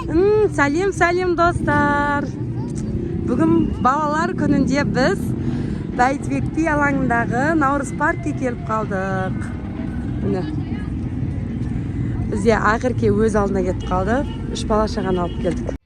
Сәлем достар. Бүгін балалар күнінде біз Бәйдібек би алаңындағы Наурыз паркке келіп қалдық. Міне. Бізде Ақерке өз алдына кетіп қалды. 3 бала шағаны алып келдік.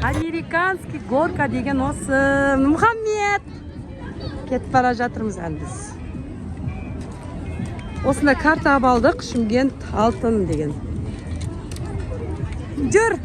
Американский горка деген осы. Мұхаммед! Кетіп бара жатырмыз біз. Осында карта алдық, Шымкент алтын деген. Жүр!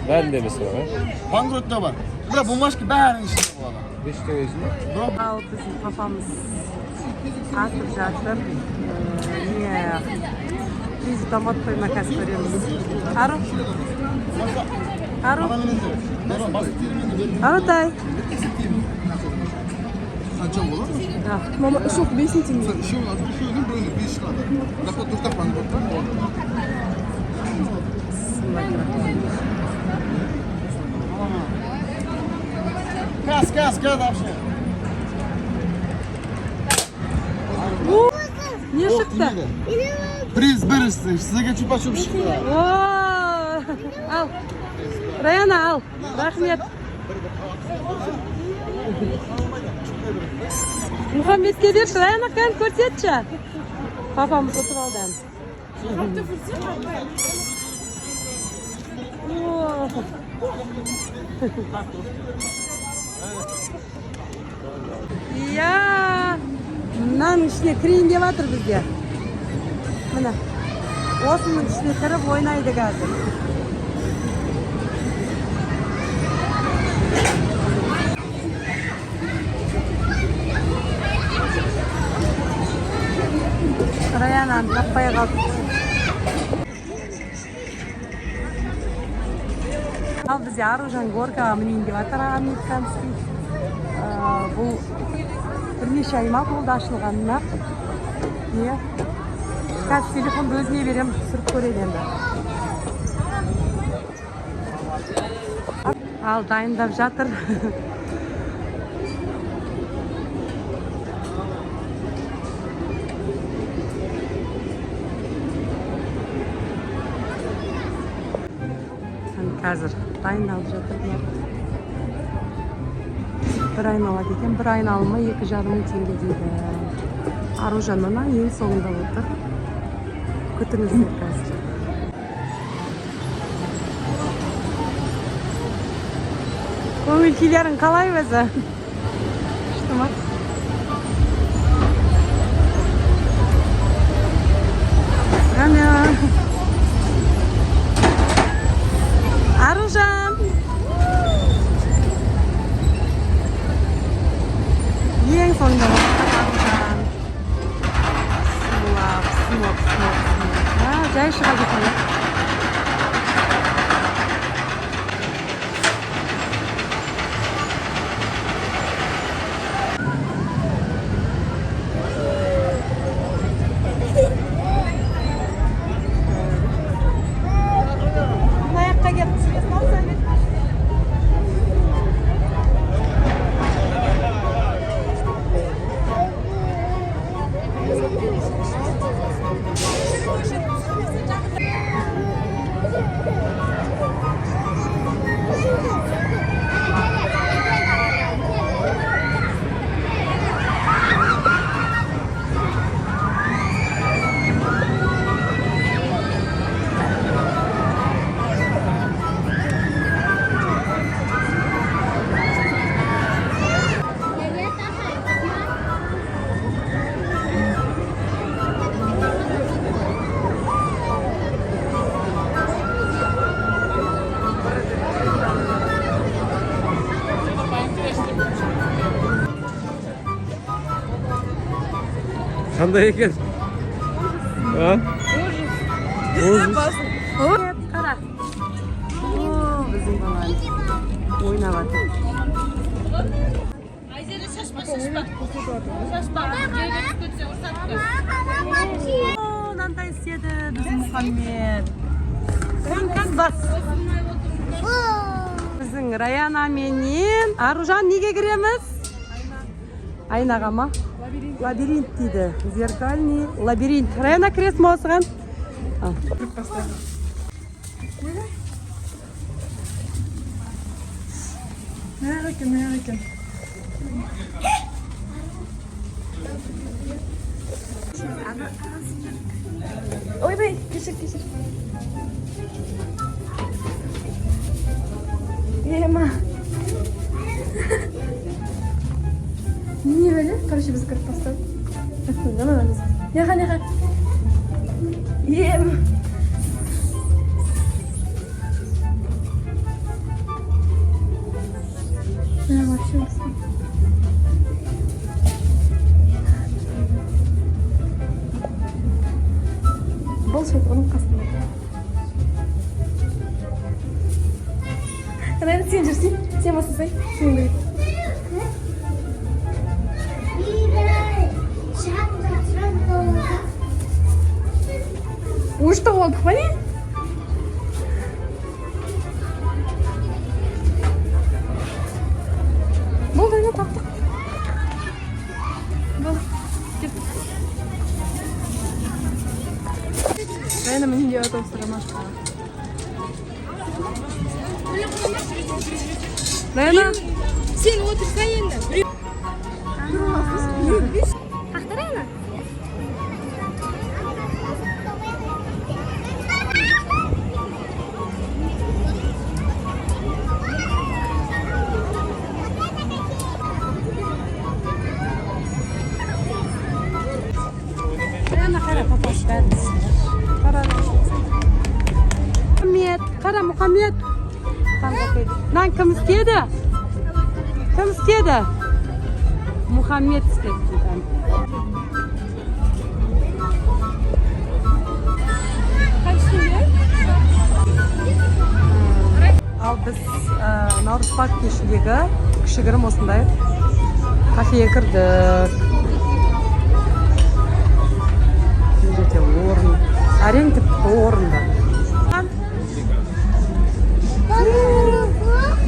Бәрін де емес бар, Банкротта бар. Бірақ бумажка бәрінің ішінде болады. Беште өзіне? Ал біздің папамыз атып жатыр. Біз томат қойма қазір көреміз. Ару? Ару? Арутай? Қанша болады? Мама, ұшық 5 теңге. Үшеуінің бөліні 5 шығады. Бірақ дұрыстап банкротта болады. Газ вообще. Не шықты? Приз бірісті, сізге чупа-чуп шықты. Ал, Раяна ал, рахмет. Мұхаммедке берші, Раяна қайын көрсетші. Папамыз ұтып алды. Иә, мынаның ішіне кірейін деп жатыр бізде. Мына, осының ішіне кіріп ойнайды қазір. Раянаны таппай қалды. Ал бізде Аружан горкаға мінейін деп жатыр американский. Бұл бірнеше аймақ болды ашылғанына. Не? Қазір телефонды өзіне берем, түсіріп көреді енді. Ал дайындап жатыр. Қазір дайындалып жатыр. Бір айналады екен, бір айналымы 2,5 теңге дейді. Аружан мына ең соңында отыр. Күтіңіздер қазір. Көңіл күйлерің қалай өзі? Күшті ма? Аружан! Ең соңында Аружан. Сынып. Жай шыға кетеді. Qanday ekan? Ha? Ужас. Qara. Oo, bizim balani. O'ynayapti. Ayzada shashma. Shashma. Joyga tushsa ursatdi. Oo, qanday istedi bizim Muhammed. Kan bas. Bizning Rayana menен Arужан nega kiramiz? Aynaga mı? Labirint deydi. Зеркальный labirint. Rayana kirasizmi o'sigan? Merak. Ойбай, кешір. Ема. Не böyle? Короче, біз кіріп бастадық. Неға. Ема. Вообще Бұл шет оның қасында. Наверное, сен жүрсің. Сен басысың. Сен көрейік. Ушты олдық па не? Болды, не таптық. Болды. Кет. Райана мен де автобустарға машқа. Райана, Sen o'tirsan endi. Qaqda Rayana? Rayana qara papasi bәріміз. Qara Muhammed. Lan kim istedi? Kim istedi? Muhammed istedi. Al biz Navruz Park keshidagi kishigirім осындай kafeye kirdik. Жерде орын. Әрең тіпті орында.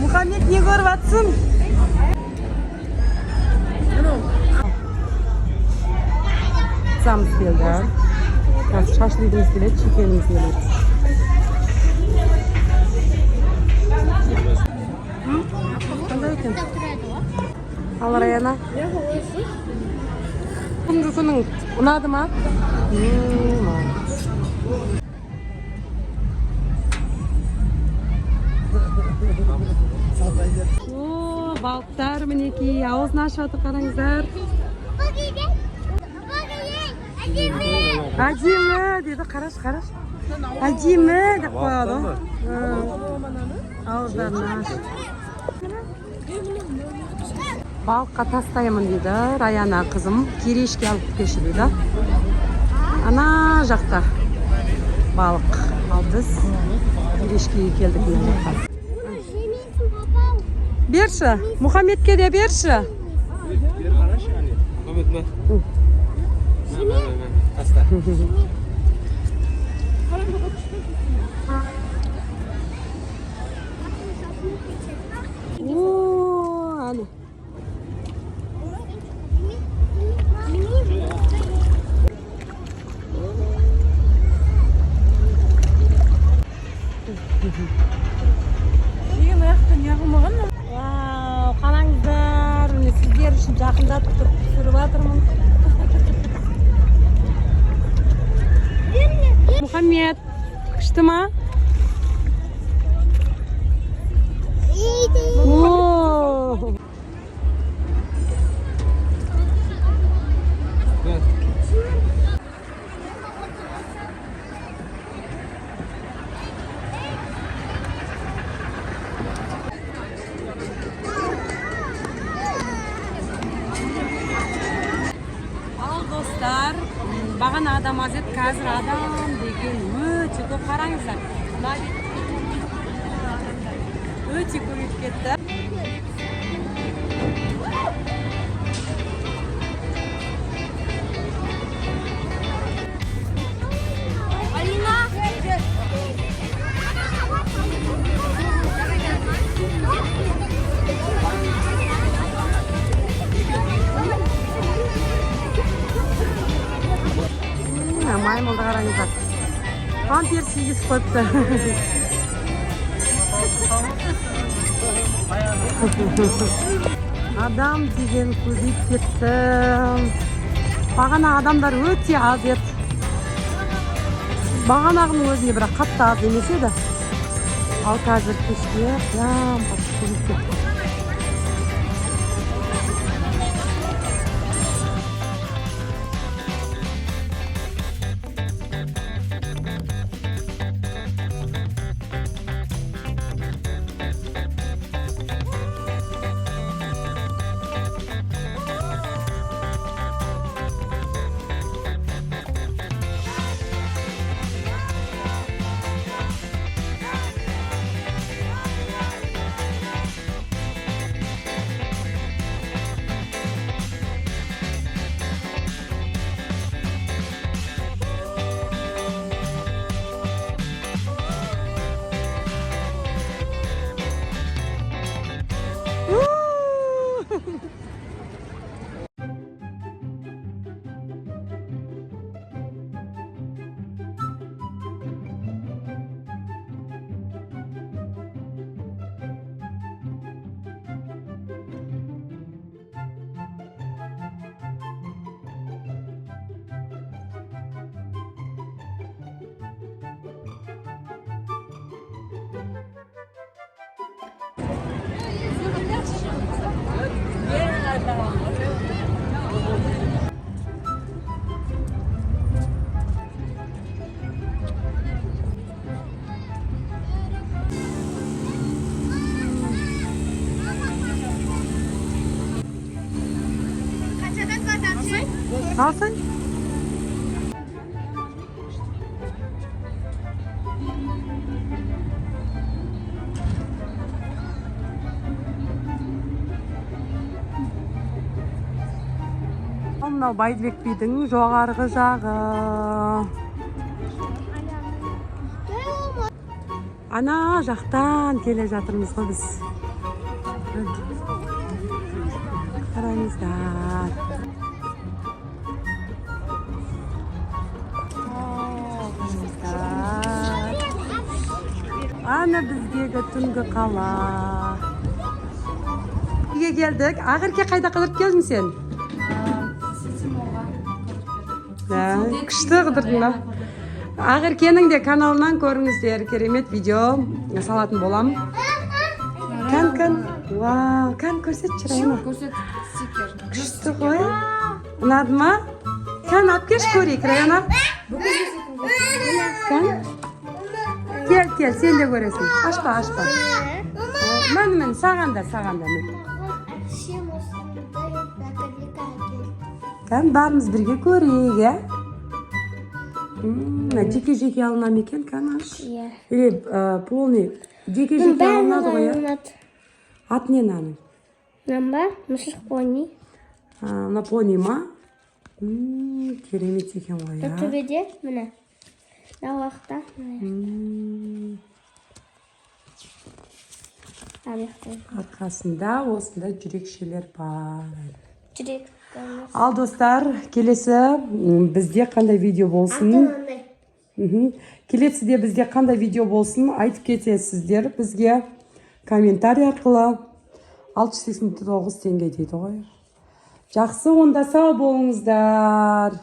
Muhammed ne görüyorsun? Pizzamız geldi. Şaşlıydığımız geldi, çekenimiz geldi. Qanday ekan? Al Rayana. Bugungi kuning unadimi? Oo, balıklar mineki, ağzını aşağı qarangizlar. Acıyımı dedi, qaraş. Acıyımı deb qo'yadi. Ağızlarını aç. Balıkqa tastayman dedi Rayana kızım. Kirişke alıp keşi dedi. Ana жақта balık. Al biz kirişkeye keldik mena жаққа. Berşi, Muhammed'ke de berşi. Ber qarash yani. Muhammed mi? Asta. Oo, hani. Деген аяқтан яғылмаған ма? Vau, qarangizlar, meni sizlar uchun yaqinlatib turib pishirib o'tirman. Muhammed, qishdimi? Oo. Al dostlar, Бағана адам аз еді, қазір адам деген өте көп. Қараңыздар. Өте көбейіп кетті. Маймылды қараңыздар. Памперс кигізіп қойыпты. Адам деген көбейіп кетті. Бағана адамдар өте аз еді. Бағанағының өзіне бірақ қатты аз емес еді. Ал қазір кешке прям қатты көбейіп кетті. Alsın. Мынау Байдыбек бидің жоғарғы жағы. Ана жақтан келе жатырмыз ғой біз. Қараңыздар. Ана біздегі түнгі қала. Үйге келдік. Ақерке қайда қыдырып келдің сен? Күшті қыдырдың ба? Ақеркенің де каналынан көріңіздер. Керемет видео салатын болам. Кән. Вау, кән көрсетші Райна. Күшті ғой. Ұнады ма? Кән, алып кеш көрейік Райна. Кән. Кел, сен де көресің. Ашпа. Мен, саған да. Кән, барымыз бірге көрейік, Жеке алынам екен, кән аш. Или полный. Жеке алынады ғой, Ат не наның? Нamba, мысық пони. На пони ма? Керемет екен ғой, Төбеде, міне. Дауақта. Арқасында осында жүрекшелер бар. Жүрек. Ал достар, келесі бізде қандай видео болсын? Келесіде бізде қандай видео болсын? Айтып кетесіздер бізге комментарий арқылы. 689 теңге дейді ғой. Жақсы, онда сау болыңыздар.